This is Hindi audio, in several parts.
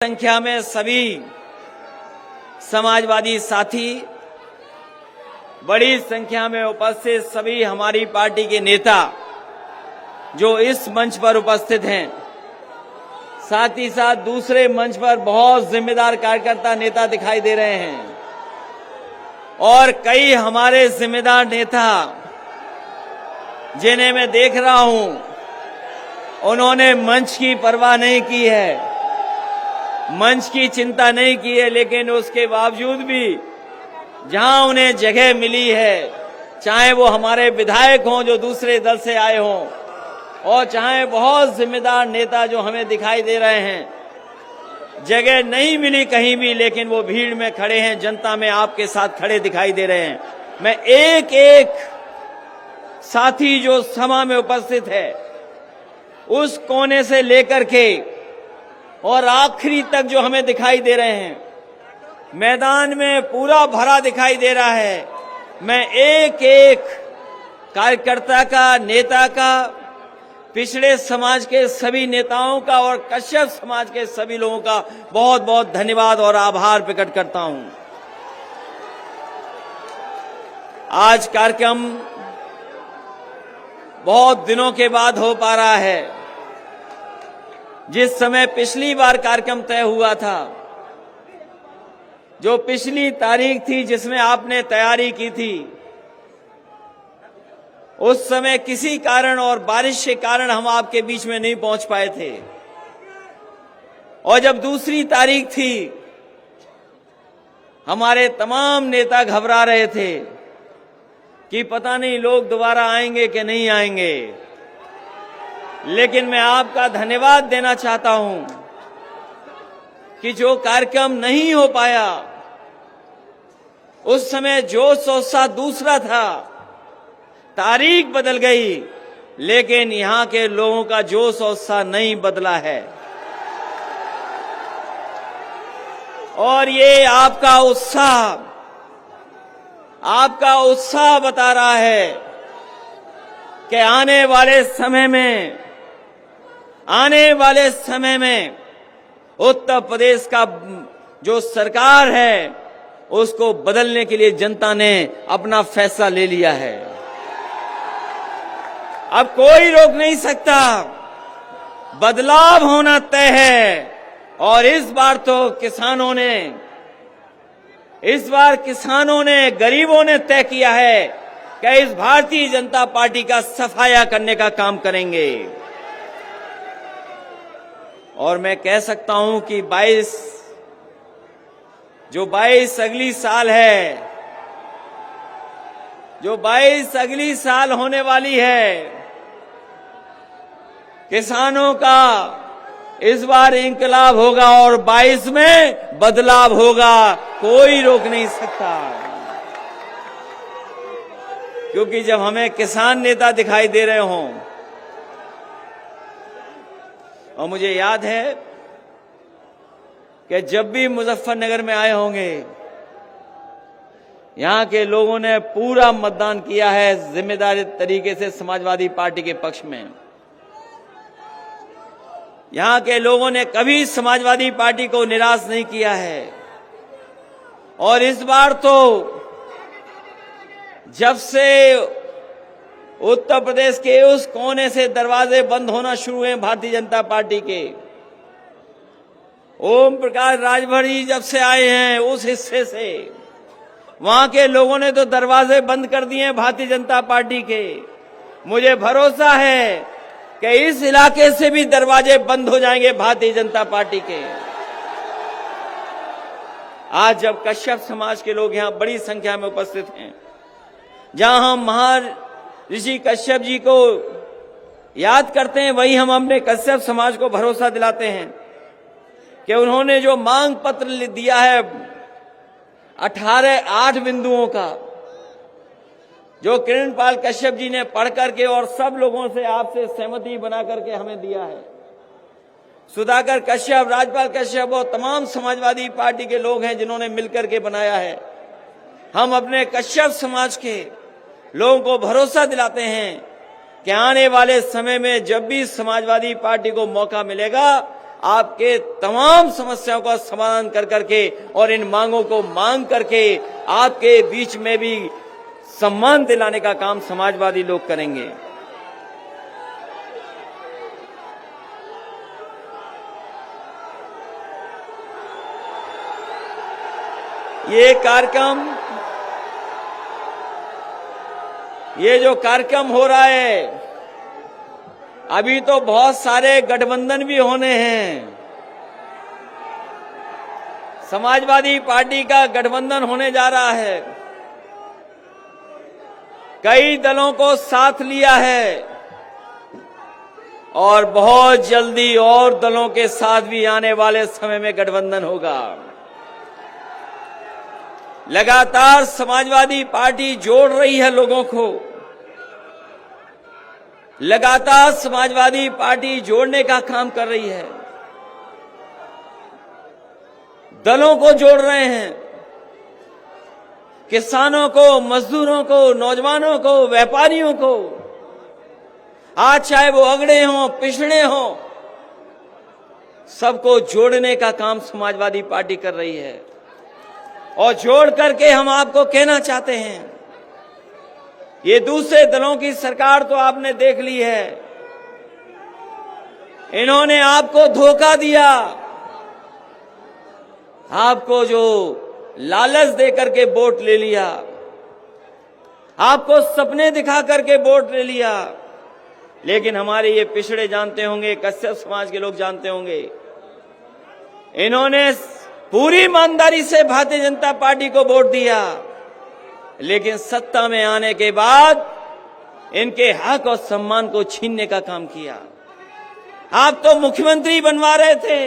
संख्या में सभी समाजवादी साथी, बड़ी संख्या में उपस्थित सभी हमारी पार्टी के नेता जो इस मंच पर उपस्थित हैं, साथ ही साथ दूसरे मंच पर बहुत जिम्मेदार कार्यकर्ता नेता दिखाई दे रहे हैं और कई हमारे जिम्मेदार नेता जिन्हें मैं देख रहा हूं, उन्होंने मंच की परवाह नहीं की है, मंच की चिंता नहीं की है, लेकिन उसके बावजूद भी जहां उन्हें जगह मिली है, चाहे वो हमारे विधायक हों जो दूसरे दल से आए हों और चाहे बहुत जिम्मेदार नेता जो हमें दिखाई दे रहे हैं, जगह नहीं मिली कहीं भी, लेकिन वो भीड़ में खड़े हैं, जनता में आपके साथ खड़े दिखाई दे रहे हैं। मैं एक एक साथी जो सभा में उपस्थित है, उस कोने से लेकर के और आखिरी तक जो हमें दिखाई दे रहे हैं, मैदान में पूरा भरा दिखाई दे रहा है। मैं एक एक कार्यकर्ता का, नेता का, पिछड़े समाज के सभी नेताओं का और कश्यप समाज के सभी लोगों का बहुत बहुत धन्यवाद और आभार प्रकट करता हूं। आज कार्यक्रम बहुत दिनों के बाद हो पा रहा है। जिस समय पिछली बार कार्यक्रम तय हुआ था, जो पिछली तारीख थी जिसमें आपने तैयारी की थी, उस समय किसी कारण और बारिश के कारण हम आपके बीच में नहीं पहुंच पाए थे। और जब दूसरी तारीख थी, हमारे तमाम नेता घबरा रहे थे कि पता नहीं लोग दोबारा आएंगे कि नहीं आएंगे। लेकिन मैं आपका धन्यवाद देना चाहता हूं कि जो कार्यक्रम नहीं हो पाया, उस समय जोश और उत्साह दूसरा था, तारीख बदल गई, लेकिन यहां के लोगों का जोश और उत्साह नहीं बदला है। और ये आपका उत्साह बता रहा है कि आने वाले समय में उत्तर प्रदेश का जो सरकार है, उसको बदलने के लिए जनता ने अपना फैसला ले लिया है। अब कोई रोक नहीं सकता, बदलाव होना तय है। और इस बार किसानों ने, गरीबों ने तय किया है कि इस भारतीय जनता पार्टी का सफाया करने का काम करेंगे। और मैं कह सकता हूं कि 22 अगली साल है, जो 22 अगली साल होने वाली है, किसानों का इस बार इंकलाब होगा और 22 में बदलाव होगा, कोई रोक नहीं सकता। क्योंकि जब हमें किसान नेता दिखाई दे रहे हों, और मुझे याद है कि जब भी मुजफ्फरनगर में आए होंगे, यहां के लोगों ने पूरा मतदान किया है जिम्मेदारी तरीके से समाजवादी पार्टी के पक्ष में। यहां के लोगों ने कभी समाजवादी पार्टी को निराश नहीं किया है। और इस बार तो जब से उत्तर प्रदेश के उस कोने से दरवाजे बंद होना शुरू हुए भारतीय जनता पार्टी के, ओम प्रकाश राजभर जी जब से आए हैं उस हिस्से से, वहां के लोगों ने तो दरवाजे बंद कर दिए भारतीय जनता पार्टी के। मुझे भरोसा है कि इस इलाके से भी दरवाजे बंद हो जाएंगे भारतीय जनता पार्टी के। आज जब कश्यप समाज के लोग यहां बड़ी संख्या में उपस्थित हैं, जहां हम महर्षि कश्यप जी को याद करते हैं, वही हम अपने कश्यप समाज को भरोसा दिलाते हैं कि उन्होंने जो मांग पत्र दिया है 8 बिंदुओं का, जो किरणपाल कश्यप जी ने पढ़ करके और सब लोगों से आपसे सहमति बना करके हमें दिया है, सुधाकर कश्यप, राजपाल कश्यप और तमाम समाजवादी पार्टी के लोग हैं जिन्होंने मिलकर के बनाया है। हम अपने कश्यप समाज के लोगों को भरोसा दिलाते हैं कि आने वाले समय में जब भी समाजवादी पार्टी को मौका मिलेगा, आपके तमाम समस्याओं का समाधान कर करके और इन मांगों को मांग करके आपके बीच में भी सम्मान दिलाने का काम समाजवादी लोग करेंगे। ये जो कार्यक्रम हो रहा है, अभी तो बहुत सारे गठबंधन भी होने हैं। समाजवादी पार्टी का गठबंधन होने जा रहा है, कई दलों को साथ लिया है और बहुत जल्दी और दलों के साथ भी आने वाले समय में गठबंधन होगा। लगातार समाजवादी पार्टी जोड़ रही है लोगों को, लगातार समाजवादी पार्टी जोड़ने का काम कर रही है, दलों को जोड़ रहे हैं, किसानों को, मजदूरों को, नौजवानों को, व्यापारियों को, आज चाहे वो अगड़े हों, पिछड़े हों, सबको जोड़ने का काम समाजवादी पार्टी कर रही है। और जोड़ करके हम आपको कहना चाहते हैं, ये दूसरे दलों की सरकार तो आपने देख ली है, इन्होंने आपको धोखा दिया, आपको जो लालच दे करके वोट ले लिया, आपको सपने दिखा करके वोट ले लिया। लेकिन हमारे ये पिछड़े जानते होंगे, कश्यप समाज के लोग जानते होंगे, इन्होंने पूरी ईमानदारी से भारतीय जनता पार्टी को वोट दिया, लेकिन सत्ता में आने के बाद इनके हक और सम्मान को छीनने का काम किया। आप तो मुख्यमंत्री बनवा रहे थे,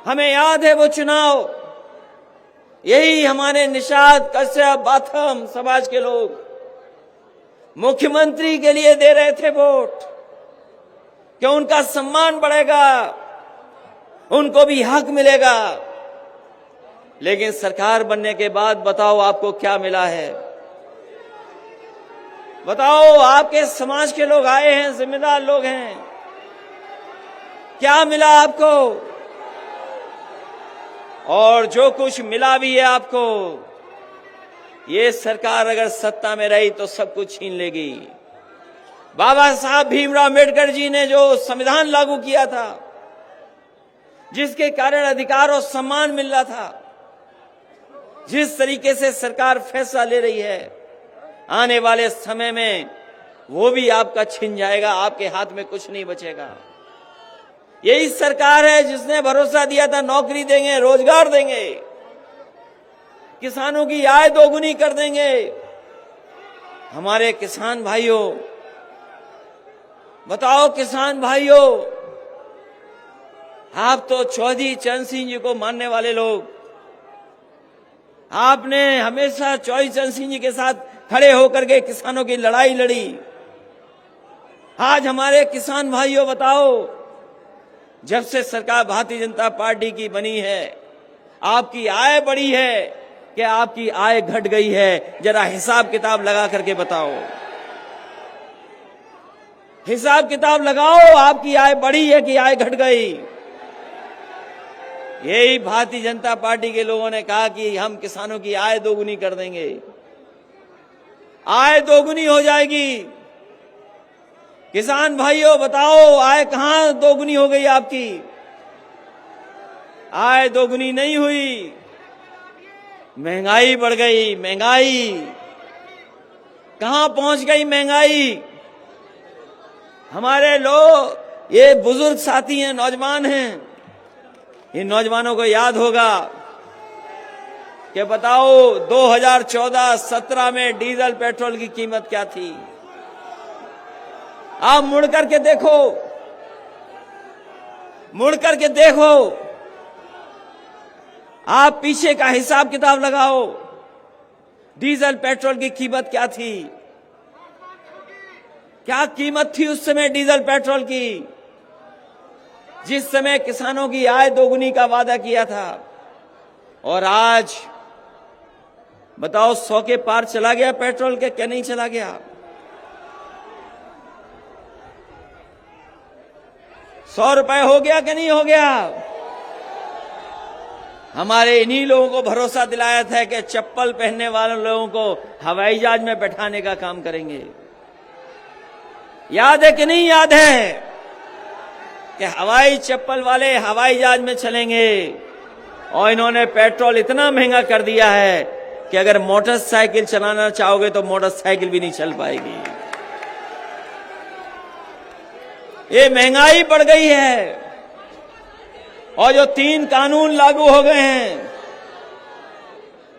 हमें याद है वो चुनाव, यही हमारे निषाद, कश्यप, बाथम समाज के लोग मुख्यमंत्री के लिए दे रहे थे वोट कि उनका सम्मान बढ़ेगा, उनको भी हक मिलेगा। लेकिन सरकार बनने के बाद बताओ आपको क्या मिला है? बताओ, आपके समाज के लोग आए हैं, जिम्मेदार लोग हैं, क्या मिला आपको? और जो कुछ मिला भी है आपको, ये सरकार अगर सत्ता में रही तो सब कुछ छीन लेगी। बाबा साहब भीमराव अम्बेडकर जी ने जो संविधान लागू किया था, जिसके कारण अधिकार और सम्मान मिल रहा था, जिस तरीके से सरकार फैसला ले रही है, आने वाले समय में वो भी आपका छिन जाएगा, आपके हाथ में कुछ नहीं बचेगा। यही सरकार है जिसने भरोसा दिया था नौकरी देंगे, रोजगार देंगे, किसानों की आय दोगुनी कर देंगे। हमारे किसान भाइयों, बताओ किसान भाइयों, आप तो चौधरी चरण सिंह जी को मानने वाले लोग, आपने हमेशा चौधरी चरण सिंह जी के साथ खड़े होकर के किसानों की लड़ाई लड़ी। आज हमारे किसान भाइयों बताओ, जब से सरकार भारतीय जनता पार्टी की बनी है, आपकी आय बढ़ी है कि आपकी आय घट गई है? जरा हिसाब किताब लगा करके बताओ, हिसाब किताब लगाओ, आपकी आय बढ़ी है कि आय घट गई? यही भारतीय जनता पार्टी के लोगों ने कहा कि हम किसानों की आय दोगुनी कर देंगे, आय दोगुनी हो जाएगी। किसान भाइयों बताओ, आय कहां दोगुनी हो गई आपकी? आय दोगुनी नहीं हुई, महंगाई बढ़ गई। महंगाई कहां पहुंच गई? महंगाई हमारे लोग, ये बुजुर्ग साथी हैं, नौजवान हैं, इन नौजवानों को याद होगा कि बताओ 2014-17 में डीजल पेट्रोल की कीमत क्या थी? आप मुड़ करके देखो, मुड़ करके देखो, आप पीछे का हिसाब किताब लगाओ, डीजल पेट्रोल की कीमत क्या थी? क्या कीमत थी उस समय डीजल पेट्रोल की, जिस समय किसानों की आय दोगुनी का वादा किया था? और आज बताओ 100 के पार चला गया पेट्रोल के, क्या नहीं चला गया? 100 रुपए हो गया कि नहीं हो गया? हमारे इन्हीं लोगों को भरोसा दिलाया था कि चप्पल पहनने वाले लोगों को हवाई जहाज में बैठाने का काम करेंगे। याद है कि नहीं याद है कि हवाई चप्पल वाले हवाई जहाज में चलेंगे? और इन्होंने पेट्रोल इतना महंगा कर दिया है कि अगर मोटरसाइकिल चलाना चाहोगे तो मोटरसाइकिल भी नहीं चल पाएगी। ये महंगाई बढ़ गई है। और जो 3 कानून लागू हो गए हैं,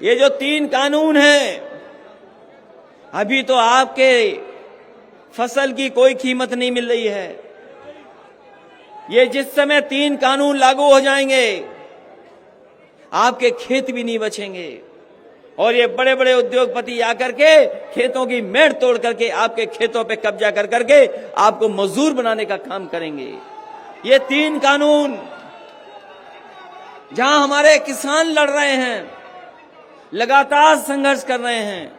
ये जो 3 कानून हैं, अभी तो आपके फसल की कोई कीमत नहीं मिल रही है। ये जिस समय 3 कानून लागू हो जाएंगे, आपके खेत भी नहीं बचेंगे और ये बड़े बड़े उद्योगपति आकर के खेतों की मेड़ तोड़ करके आपके खेतों पे कब्जा कर करके आपको मजदूर बनाने का काम करेंगे। ये 3 कानून जहां हमारे किसान लड़ रहे हैं, लगातार संघर्ष कर रहे हैं,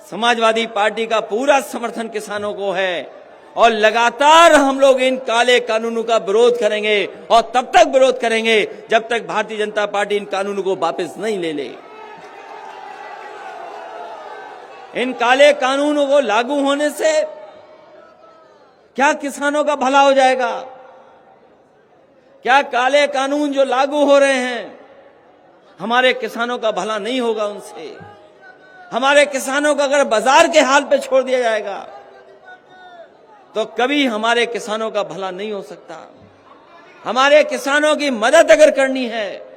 समाजवादी पार्टी का पूरा समर्थन किसानों को है और लगातार हम लोग इन काले कानूनों का विरोध करेंगे और तब तक विरोध करेंगे जब तक भारतीय जनता पार्टी इन कानूनों को वापस नहीं ले ले। इन काले कानूनों को लागू होने से क्या किसानों का भला हो जाएगा? क्या काले कानून जो लागू हो रहे हैं, हमारे किसानों का भला नहीं होगा उनसे? हमारे किसानों को अगर बाजार के हाल पे छोड़ दिया जाएगा तो कभी हमारे किसानों का भला नहीं हो सकता। हमारे किसानों की मदद अगर करनी है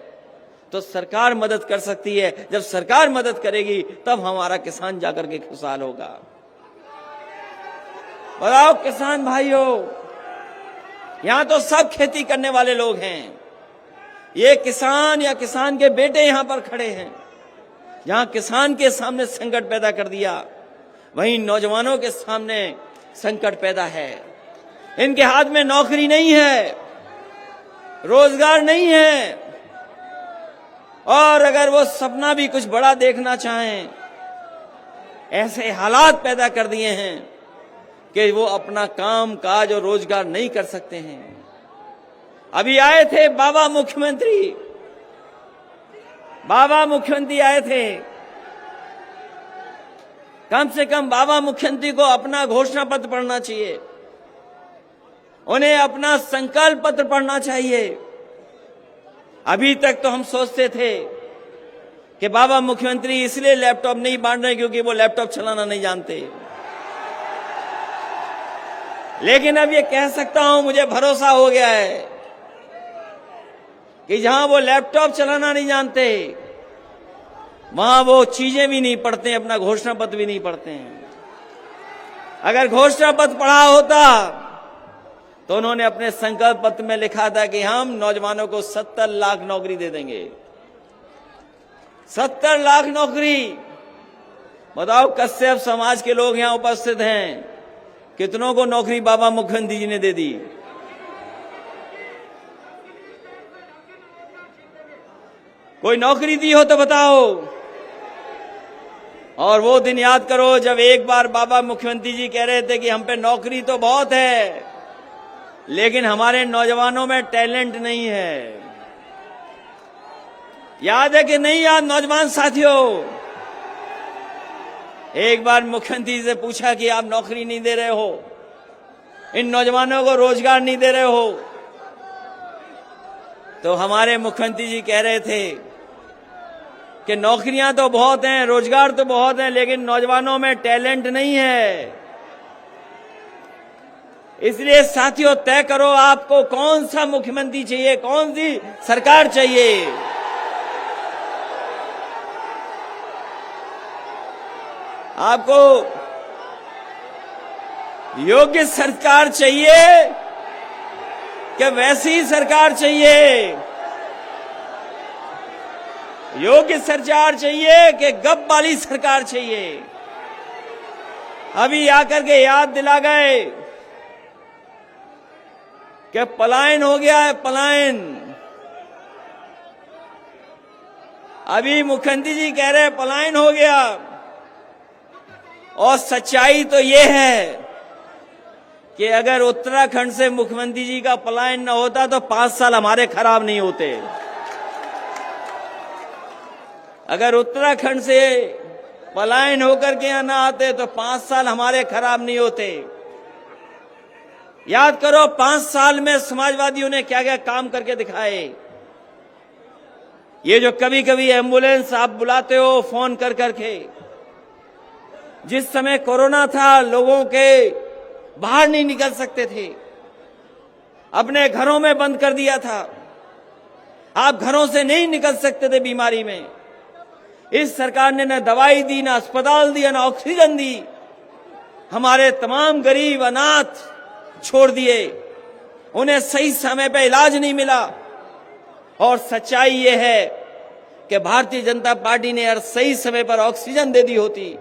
तो सरकार मदद कर सकती है। जब सरकार मदद करेगी तब हमारा किसान जाकर के खुशहाल होगा। बताओ किसान भाइयों, यहां तो सब खेती करने वाले लोग हैं। ये किसान या किसान के बेटे यहां पर खड़े हैं। जहां किसान के सामने संकट पैदा कर दिया, वहीं नौजवानों के सामने संकट पैदा है। इनके हाथ में नौकरी नहीं है, रोजगार नहीं है, और अगर वो सपना भी कुछ बड़ा देखना चाहें, ऐसे हालात पैदा कर दिए हैं कि वो अपना काम काज और रोजगार नहीं कर सकते हैं। अभी आए थे बाबा मुख्यमंत्री आए थे। कम से कम बाबा मुख्यमंत्री को अपना घोषणा पत्र पढ़ना चाहिए, उन्हें अपना संकल्प पत्र पढ़ना चाहिए। अभी तक तो हम सोचते थे कि बाबा मुख्यमंत्री इसलिए लैपटॉप नहीं बांट रहे क्योंकि वो लैपटॉप चलाना नहीं जानते, लेकिन अब ये कह सकता हूं, मुझे भरोसा हो गया है कि जहां वो लैपटॉप चलाना नहीं जानते, वहां वो चीजें भी नहीं पढ़ते हैं, अपना घोषणा पत्र भी नहीं पढ़ते हैं। अगर घोषणा पत्र पढ़ा होता तो उन्होंने अपने संकल्प पत्र में लिखा था कि हम नौजवानों को 70 लाख नौकरी दे देंगे। 70 लाख नौकरी। बताओ कश्यप समाज के लोग यहां उपस्थित हैं, कितनों को नौकरी बाबा मुख्यमंत्री जी ने दे दी? कोई नौकरी दी हो तो बताओ। और वो दिन याद करो जब एक बार बाबा मुख्यमंत्री जी कह रहे थे कि हम पे नौकरी तो बहुत है, लेकिन हमारे नौजवानों में टैलेंट नहीं है। याद है कि नहीं याद नौजवान साथियों? एक बार मुख्यमंत्री से पूछा कि आप नौकरी नहीं दे रहे हो, इन नौजवानों को रोजगार नहीं दे रहे हो, तो हमारे मुख्यमंत्री जी कह रहे थे कि नौकरियां तो बहुत हैं, रोजगार तो बहुत हैं, लेकिन नौजवानों में टैलेंट नहीं है। इसलिए साथियों, तय करो आपको कौन सा मुख्यमंत्री चाहिए, कौन सी सरकार चाहिए। आपको योग्य सरकार चाहिए कि वैसी सरकार चाहिए? योग्य सरकार चाहिए कि गप वाली सरकार चाहिए? अभी आकर के याद दिला गए कि पलायन हो गया है, पलायन। अभी मुख्यमंत्री जी कह रहे हैं पलायन हो गया, और सच्चाई तो ये है कि अगर उत्तराखंड से मुख्यमंत्री जी का पलायन न होता तो 5 साल हमारे खराब नहीं होते। अगर उत्तराखंड से पलायन होकर के यहां ना आते तो 5 साल हमारे खराब नहीं होते। याद करो 5 साल में समाजवादियों ने क्या क्या काम करके दिखाए। ये जो कभी कभी एम्बुलेंस आप बुलाते हो फोन कर करके, जिस समय कोरोना था लोगों के बाहर नहीं निकल सकते थे, अपने घरों में बंद कर दिया था। आप घरों से नहीं निकल सकते थे बीमारी में। इस सरकार ने न दवाई दी, न अस्पताल दिया, न ऑक्सीजन दी। हमारे तमाम गरीब अनाथ छोड़ दिए, उन्हें सही समय पे इलाज नहीं मिला। और सच्चाई ये है कि भारतीय जनता पार्टी ने अगर सही समय पर ऑक्सीजन दे दी होती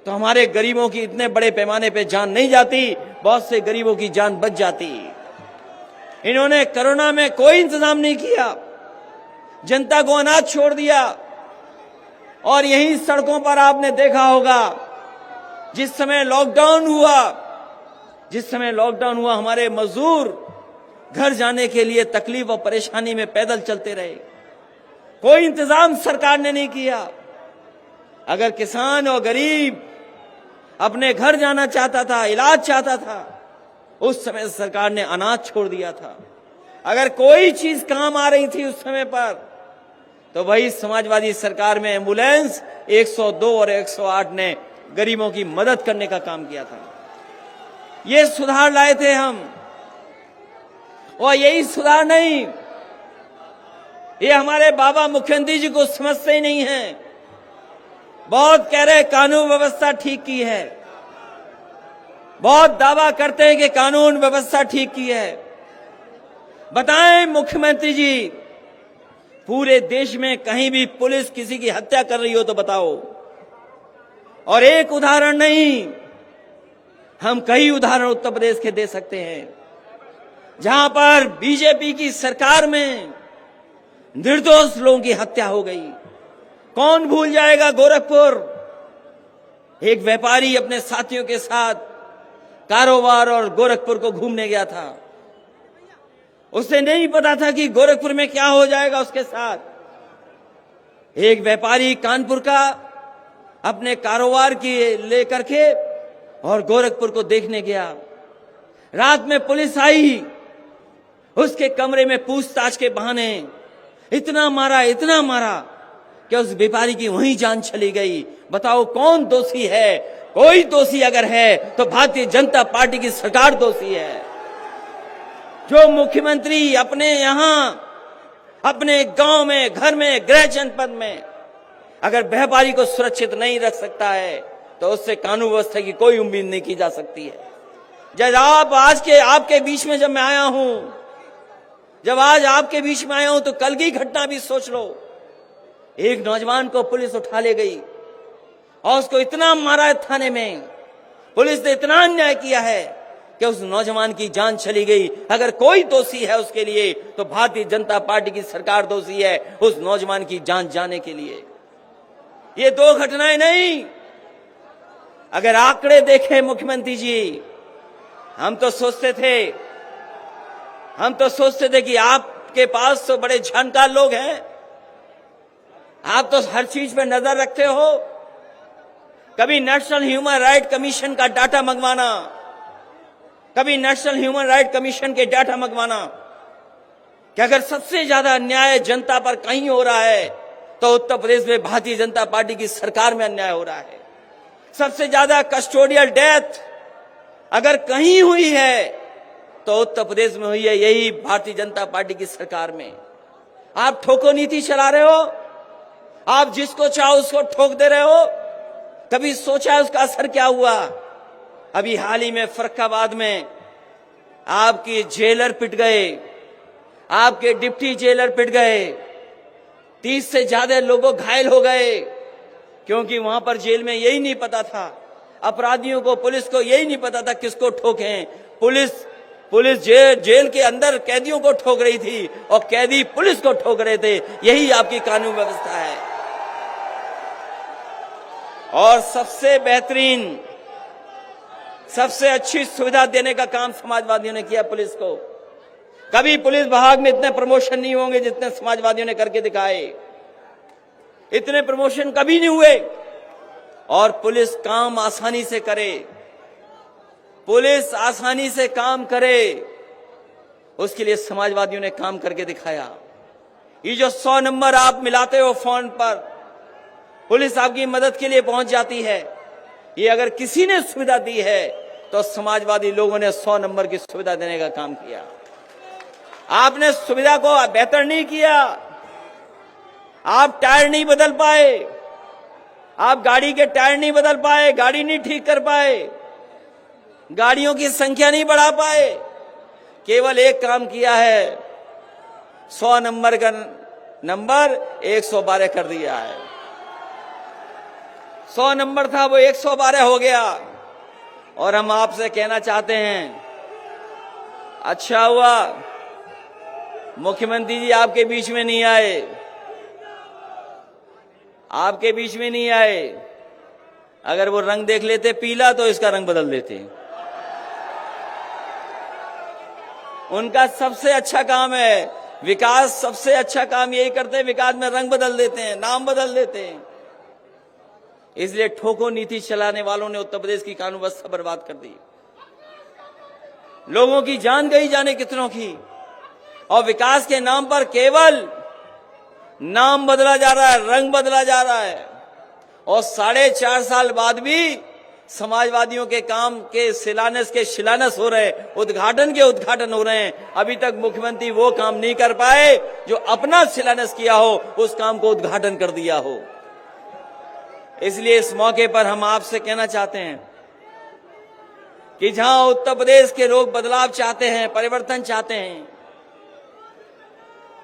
तो हमारे गरीबों की इतने बड़े पैमाने पे जान नहीं जाती, बहुत से गरीबों की जान बच जाती। इन्होंने कोरोना में कोई इंतजाम नहीं किया, जनता को अनाथ छोड़ दिया। और यही सड़कों पर आपने देखा होगा जिस समय लॉकडाउन हुआ हमारे मजदूर घर जाने के लिए तकलीफ और परेशानी में पैदल चलते रहे। कोई इंतजाम सरकार ने नहीं किया। अगर किसान और गरीब अपने घर जाना चाहता था, इलाज चाहता था, उस समय सरकार ने अनाज छोड़ दिया था। अगर कोई चीज काम आ रही थी उस समय पर तो वही समाजवादी सरकार में एम्बुलेंस 102 और 108 ने गरीबों की मदद करने का काम किया था। ये सुधार लाए थे हम। और यही सुधार नहीं, ये हमारे बाबा मुख्यमंत्री जी को समझते ही नहीं है। बहुत कह रहे कानून व्यवस्था ठीक की है, बहुत दावा करते हैं कि कानून व्यवस्था ठीक की है। बताएं मुख्यमंत्री जी, पूरे देश में कहीं भी पुलिस किसी की हत्या कर रही हो तो बताओ। और एक उदाहरण नहीं, हम कई उदाहरण उत्तर प्रदेश के दे सकते हैं जहां पर बीजेपी की सरकार में निर्दोष लोगों की हत्या हो गई। कौन भूल जाएगा गोरखपुर, एक व्यापारी अपने साथियों के साथ कारोबार और गोरखपुर को घूमने गया था। उसे नहीं पता था कि गोरखपुर में क्या हो जाएगा उसके साथ। एक व्यापारी कानपुर का अपने कारोबार की लेकर के और गोरखपुर को देखने गया। रात में पुलिस आई, उसके कमरे में पूछताछ के बहाने इतना मारा कि उस व्यापारी की वहीं जान चली गई। बताओ कौन दोषी है? कोई दोषी अगर है तो भारतीय जनता पार्टी की सरकार दोषी है। जो मुख्यमंत्री अपने यहां, अपने गांव में, घर में, गृह जनपद में अगर व्यापारी को सुरक्षित नहीं रख सकता है तो उससे कानून व्यवस्था की कोई उम्मीद नहीं की जा सकती है। जब आपके बीच में जब मैं आया हूं, जब आज आपके बीच में आया हूं तो कल की घटना भी सोच लो। एक नौजवान को पुलिस उठा ले गई और उसको इतना मारा है थाने में। पुलिस ने इतना अन्याय किया है कि उस नौजवान की जान चली गई। अगर कोई दोषी है उसके लिए तो भारतीय जनता पार्टी की सरकार दोषी है उस नौजवान की जान जाने के लिए। ये दो घटनाएं नहीं, अगर आंकड़े देखें मुख्यमंत्री जी, हम तो सोचते थे कि आपके पास तो बड़े जानकार लोग हैं, आप तो हर चीज पे नजर रखते हो। कभी नेशनल ह्यूमन राइट कमीशन का डाटा मंगवाना, कभी नेशनल ह्यूमन राइट कमीशन के डाटा मंगवाना कि अगर सबसे ज्यादा अन्याय जनता पर कहीं हो रहा है तो उत्तर प्रदेश में भारतीय जनता पार्टी की सरकार में अन्याय हो रहा है। सबसे ज्यादा कस्टोडियल डेथ अगर कहीं हुई है तो उत्तर प्रदेश में हुई है, यही भारतीय जनता पार्टी की सरकार में। आप ठोको नीति चला रहे हो, आप जिसको चाहो उसको ठोक दे रहे हो। कभी सोचा है उसका असर क्या हुआ? अभी हाल ही में फर्रुखाबाद में आपके जेलर पिट गए, आपके डिप्टी जेलर पिट गए, 30 से ज्यादा लोगों घायल हो गए क्योंकि वहां पर जेल में यही नहीं पता था, अपराधियों को, पुलिस को यही नहीं पता था किसको ठोकें। पुलिस जेल के अंदर कैदियों को ठोक रही थी और कैदी पुलिस को ठोक रहे थे। यही आपकी कानून व्यवस्था है। और सबसे सबसे अच्छी सुविधा देने का काम समाजवादियों ने किया पुलिस को। कभी पुलिस विभाग में इतने प्रमोशन नहीं होंगे जितने समाजवादियों ने करके दिखाए। इतने प्रमोशन कभी नहीं हुए। और पुलिस काम आसानी से करे, पुलिस आसानी से काम करे, उसके लिए समाजवादियों ने काम करके दिखाया। ये जो 100 नंबर आप मिलाते हो फोन पर, पुलिस आपकी मदद के लिए पहुंच जाती है। ये अगर किसी ने सुविधा दी है तो समाजवादी लोगों ने 100 नंबर की सुविधा देने का काम किया। आपने सुविधा को बेहतर नहीं किया। आप टायर नहीं बदल पाए, आप गाड़ी के टायर नहीं बदल पाए, गाड़ी नहीं ठीक कर पाए, गाड़ियों की संख्या नहीं बढ़ा पाए। केवल एक काम किया है, 100 नंबर का नंबर 112 कर दिया है। 100 नंबर था वो 112 हो गया। और हम आपसे कहना चाहते हैं, अच्छा हुआ मुख्यमंत्री जी आपके बीच में नहीं आए, आपके बीच में नहीं आए। अगर वो रंग देख लेते पीला तो इसका रंग बदल देते। उनका सबसे अच्छा काम है विकास, सबसे अच्छा काम यही करते हैं, विकास में रंग बदल देते हैं, नाम बदल देते हैं। इसलिए ठोको नीति चलाने वालों ने उत्तर प्रदेश की कानून व्यवस्था बर्बाद कर दी। लोगों की जान गई जाने कितनों की। और विकास के नाम पर केवल नाम बदला जा रहा है, रंग बदला जा रहा है। और 4.5 साल बाद भी समाजवादियों के काम के शिलान्यास हो रहे, उद्घाटन के उद्घाटन हो रहे हैं। अभी तक मुख्यमंत्री वो काम नहीं कर पाए जो अपना शिलान्यास किया हो, उस काम को उद्घाटन कर दिया हो। इसलिए इस मौके पर हम आपसे कहना चाहते हैं कि जहां उत्तर प्रदेश के लोग बदलाव चाहते हैं, परिवर्तन चाहते हैं,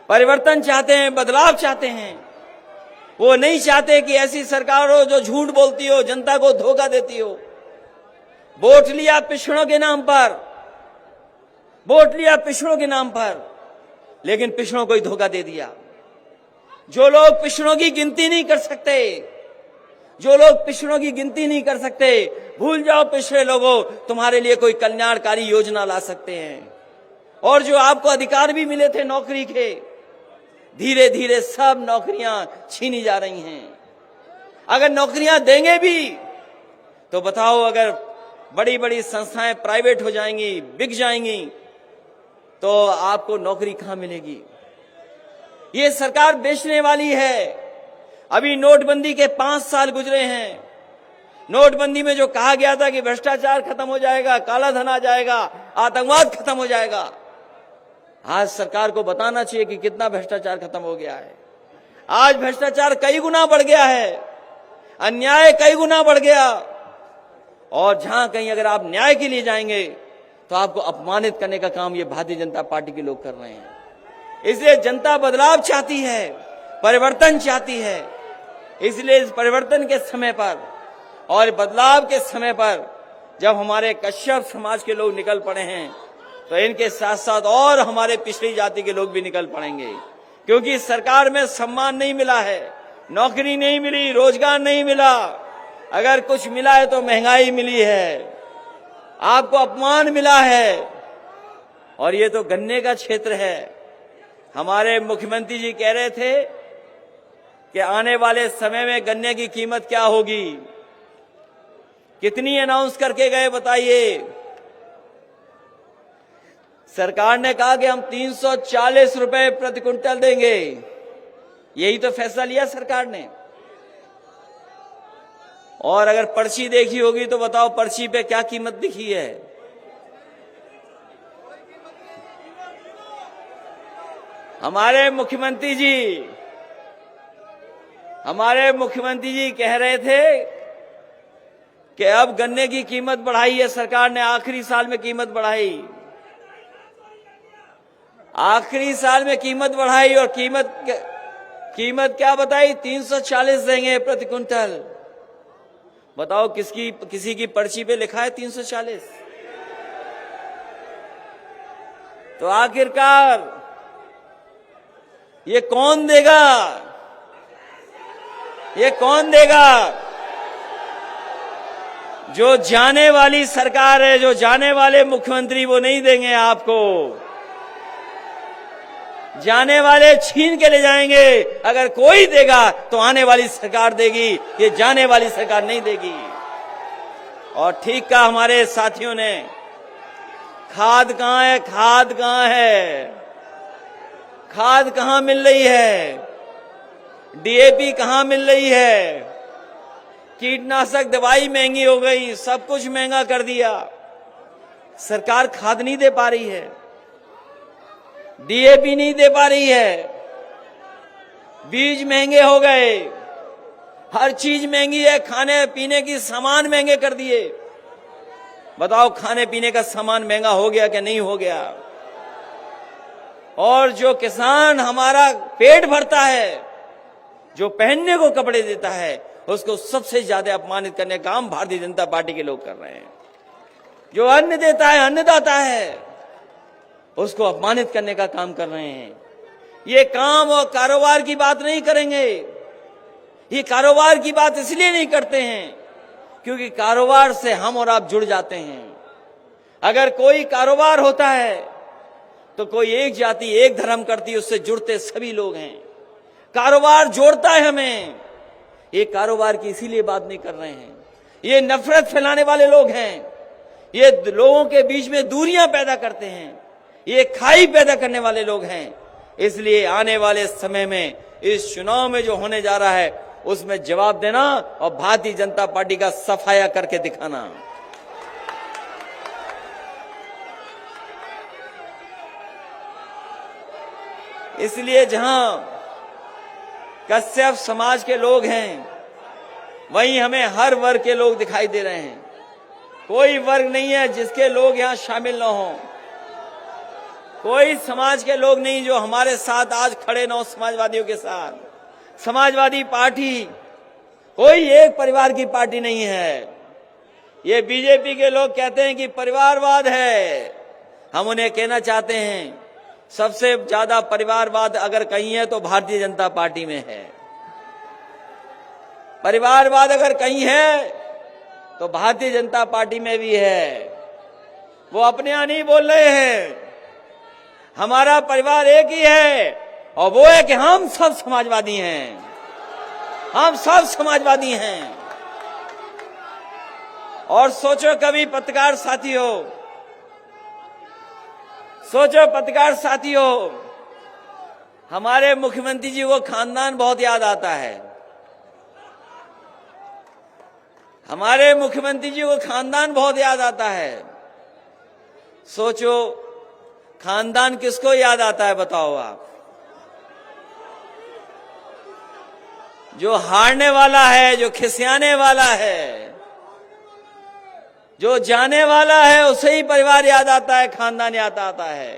परिवर्तन चाहते हैं, बदलाव चाहते हैं, वो नहीं चाहते कि ऐसी सरकार हो जो झूठ बोलती हो, जनता को धोखा देती हो। वोट लिया पिछड़ों के नाम पर, वोट लिया पिछड़ों के नाम पर, लेकिन पिछड़ों को ही धोखा दे दिया। जो लोग पिछड़ों की गिनती नहीं कर सकते, जो लोग पिछड़ों की गिनती नहीं कर सकते, भूल जाओ पिछड़े लोगों, तुम्हारे लिए कोई कल्याणकारी योजना ला सकते हैं। और जो आपको अधिकार भी मिले थे नौकरी के, धीरे धीरे सब नौकरियां छीनी जा रही हैं। अगर नौकरियां देंगे भी तो बताओ, अगर बड़ी बड़ी संस्थाएं प्राइवेट हो जाएंगी, बिक जाएंगी, तो आपको नौकरी कहां मिलेगी? ये सरकार बेचने वाली है। अभी नोटबंदी के 5 साल गुजरे हैं। नोटबंदी में जो कहा गया था कि भ्रष्टाचार खत्म हो जाएगा, काला धन आ जाएगा, आतंकवाद खत्म हो जाएगा, आज सरकार को बताना चाहिए कि कितना भ्रष्टाचार खत्म हो गया है। आज भ्रष्टाचार कई गुना बढ़ गया है, अन्याय कई गुना बढ़ गया। और जहां कहीं अगर आप न्याय के लिए जाएंगे तो आपको अपमानित करने का काम ये भारतीय जनता पार्टी के लोग कर रहे हैं। इसलिए जनता बदलाव चाहती है, परिवर्तन चाहती है। इसलिए इस परिवर्तन के समय पर और बदलाव के समय पर जब हमारे कश्यप समाज के लोग निकल पड़े हैं, तो इनके साथ साथ और हमारे पिछड़ी जाति के लोग भी निकल पड़ेंगे। क्योंकि सरकार में सम्मान नहीं मिला है, नौकरी नहीं मिली, रोजगार नहीं मिला, अगर कुछ मिला है तो महंगाई मिली है, आपको अपमान मिला है। और ये तो गन्ने का क्षेत्र है। हमारे मुख्यमंत्री जी कह रहे थे कि आने वाले समय में गन्ने की कीमत क्या होगी, कितनी अनाउंस करके गए बताइए। सरकार ने कहा कि हम 340 रुपए प्रति क्विंटल देंगे। यही तो फैसला लिया सरकार ने। और अगर पर्ची देखी होगी तो बताओ पर्ची पे क्या कीमत दिखी है? हमारे मुख्यमंत्री जी कह रहे थे कि अब गन्ने की कीमत बढ़ाई है सरकार ने, आखिरी साल में कीमत बढ़ाई, आखिरी साल में कीमत बढ़ाई। और कीमत क्या बताई? 340 देंगे प्रति क्विंटल। बताओ किसी की पर्ची पे लिखा है 340? तो आखिरकार ये कौन देगा? ये कौन देगा? जो जाने वाली सरकार है, जो जाने वाले मुख्यमंत्री वो नहीं देंगे आपको। जाने वाले छीन के ले जाएंगे। अगर कोई देगा तो आने वाली सरकार देगी, ये जाने वाली सरकार नहीं देगी। और ठीक कहा हमारे साथियों ने, खाद कहां है, खाद कहां है, खाद कहां मिल रही है, डीएपी कहां मिल रही है, कीटनाशक दवाई महंगी हो गई, सब कुछ महंगा कर दिया। सरकार खाद नहीं दे पा रही है, डीएपी नहीं दे पा रही है, बीज महंगे हो गए, हर चीज महंगी है, खाने पीने की सामान महंगे कर दिए। बताओ खाने पीने का सामान महंगा हो गया क्या नहीं हो गया? और जो किसान हमारा पेट भरता है, जो पहनने को कपड़े देता है, उसको सबसे ज्यादा अपमानित करने का काम भारतीय जनता पार्टी के लोग कर रहे हैं। जो अन्न देता है, अन्नदाता है, उसको अपमानित करने का काम कर रहे हैं। ये काम और कारोबार की बात नहीं करेंगे। ये कारोबार की बात इसलिए नहीं करते हैं क्योंकि कारोबार से हम और आप जुड़ जाते हैं। अगर कोई कारोबार होता है तो कोई एक जाति एक धर्म करती है, उससे जुड़ते सभी लोग हैं। कारोबार जोड़ता है हमें। ये कारोबार की इसीलिए बात नहीं कर रहे हैं। ये नफरत फैलाने वाले लोग हैं, ये लोगों के बीच में दूरियां पैदा करते हैं, ये खाई पैदा करने वाले लोग हैं। इसलिए आने वाले समय में इस चुनाव में जो होने जा रहा है उसमें जवाब देना और भारतीय जनता पार्टी का सफाया करके दिखाना। इसलिए जहां कश्यप समाज के लोग हैं वहीं हमें हर वर्ग के लोग दिखाई दे रहे हैं। कोई वर्ग नहीं है जिसके लोग यहां शामिल न हों, कोई समाज के लोग नहीं जो हमारे साथ आज खड़े न हो। समाजवादियों के साथ समाजवादी पार्टी कोई एक परिवार की पार्टी नहीं है। ये बीजेपी के लोग कहते हैं कि परिवारवाद है। हम उन्हें कहना चाहते हैं सबसे ज्यादा परिवारवाद अगर कहीं है तो भारतीय जनता पार्टी में है। परिवारवाद अगर कहीं है तो भारतीय जनता पार्टी में भी है। वो अपने यहां नहीं बोल रहे हैं। हमारा परिवार एक ही है और वो है कि हम सब समाजवादी हैं। हम सब समाजवादी हैं। और सोचो कभी पत्रकार साथियों, सोचो पत्रकार साथियों, हमारे मुख्यमंत्री जी को खानदान बहुत याद आता है। हमारे मुख्यमंत्री जी को खानदान बहुत याद आता है। सोचो खानदान किसको याद आता है बताओ आप? जो हारने वाला है, जो खिसियाने वाला है, जो जाने वाला है, उसे ही परिवार याद आता है, खानदान याद आता है।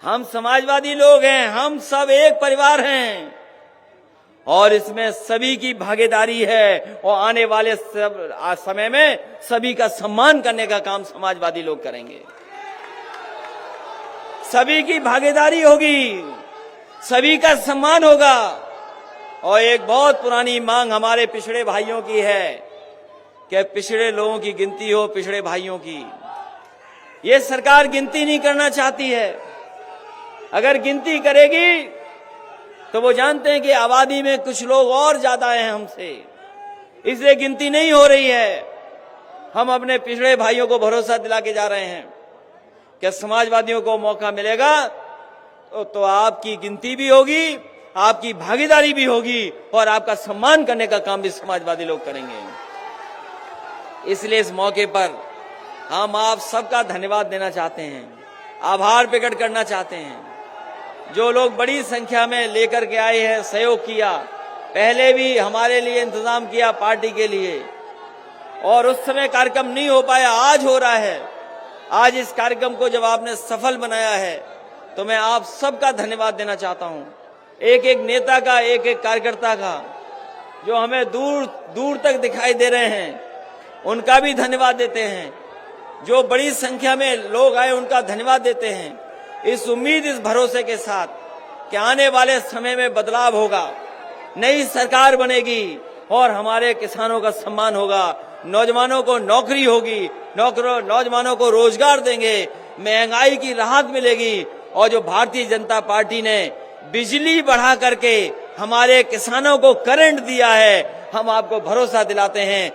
हम समाजवादी लोग हैं, हम सब एक परिवार हैं और इसमें सभी की भागीदारी है और आने वाले समय में सभी का सम्मान करने का काम समाजवादी लोग करेंगे। सभी की भागीदारी होगी, सभी का सम्मान होगा। और एक बहुत पुरानी मांग हमारे पिछड़े भाइयों की है कि पिछड़े लोगों की गिनती हो, पिछड़े भाइयों की। ये सरकार गिनती नहीं करना चाहती है। अगर गिनती करेगी तो वो जानते हैं कि आबादी में कुछ लोग और ज्यादा हैं हमसे, इसलिए गिनती नहीं हो रही है। हम अपने पिछड़े भाइयों को भरोसा दिला के जा रहे हैं कि समाजवादियों को मौका मिलेगा तो आपकी गिनती भी होगी, आपकी भागीदारी भी होगी और आपका सम्मान करने का काम भी समाजवादी लोग करेंगे। इसलिए इस मौके पर हम आप सबका धन्यवाद देना चाहते हैं, आभार प्रकट करना चाहते हैं। जो लोग बड़ी संख्या में लेकर के आए हैं, सहयोग किया, पहले भी हमारे लिए इंतजाम किया पार्टी के लिए, और उस समय कार्यक्रम नहीं हो पाया, आज हो रहा है। आज इस कार्यक्रम को जब आपने सफल बनाया है तो मैं आप सबका धन्यवाद देना चाहता हूं। एक एक नेता का, एक एक कार्यकर्ता का, जो हमें दूर दूर तक दिखाई दे रहे हैं, उनका भी धन्यवाद देते हैं। जो बड़ी संख्या में लोग आए उनका धन्यवाद देते हैं, इस उम्मीद, इस भरोसे के साथ कि आने वाले समय में बदलाव होगा, नई सरकार बनेगी, और हमारे किसानों का सम्मान होगा, नौजवानों को नौकरी होगी, नौजवानों को रोजगार देंगे, महंगाई की राहत मिलेगी। और जो भारतीय जनता पार्टी ने बिजली बढ़ा करके हमारे किसानों को करंट दिया है, हम आपको भरोसा दिलाते हैं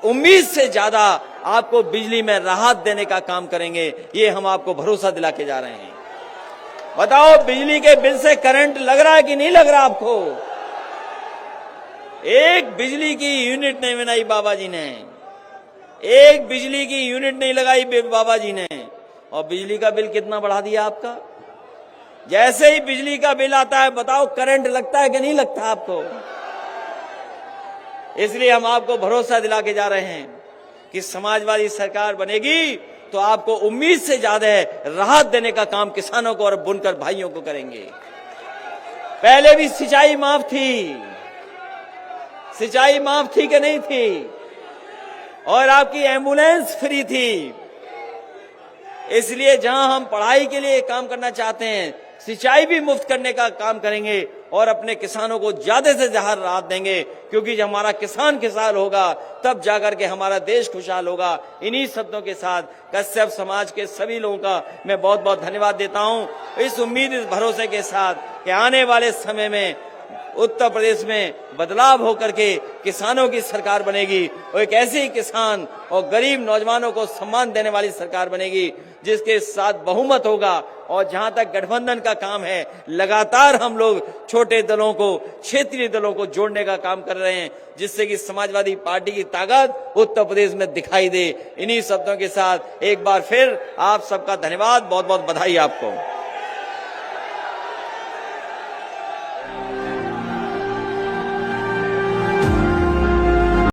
उम्मीद से ज्यादा आपको बिजली में राहत देने का काम करेंगे। ये हम आपको भरोसा दिला के जा रहे हैं। बताओ, बिजली के बिल से करंट लग रहा है कि नहीं लग रहा आपको? एक बिजली की यूनिट नहीं बनाई बाबा जी ने, एक बिजली की यूनिट नहीं लगाई बाबा जी ने, और बिजली का बिल कितना बढ़ा दिया आपका। जैसे ही बिजली का बिल आता है, बताओ करंट लगता है कि नहीं लगता आपको? इसलिए हम आपको भरोसा दिला के जा रहे हैं कि समाजवादी सरकार बनेगी तो आपको उम्मीद से ज्यादा राहत देने का काम किसानों को और बुनकर भाइयों को करेंगे। पहले भी सिंचाई माफ थी, सिंचाई माफ थी कि नहीं थी? और आपकी एम्बुलेंस फ्री थी। इसलिए जहां हम पढ़ाई के लिए काम करना चाहते हैं, सिंचाई भी मुफ्त करने का काम करेंगे और अपने किसानों को ज्यादा से ज्यादा राहत देंगे, क्योंकि जब हमारा किसान खुशहाल होगा तब जाकर के हमारा देश खुशहाल होगा। इन्हीं शब्दों के साथ कश्यप समाज के सभी लोगों का मैं बहुत बहुत धन्यवाद देता हूं, इस उम्मीद, इस भरोसे के साथ कि आने वाले समय में उत्तर प्रदेश में बदलाव होकर के किसानों की सरकार बनेगी और एक ऐसी किसान और गरीब नौजवानों को सम्मान देने वाली सरकार बनेगी जिसके साथ बहुमत होगा। और जहां तक गठबंधन का काम है, लगातार हम लोग छोटे दलों को, क्षेत्रीय दलों को जोड़ने का काम कर रहे हैं, जिससे कि समाजवादी पार्टी की ताकत उत्तर प्रदेश में दिखाई दे। इन्हीं शब्दों के साथ एक बार फिर आप सबका धन्यवाद, बहुत बहुत बधाई आपको।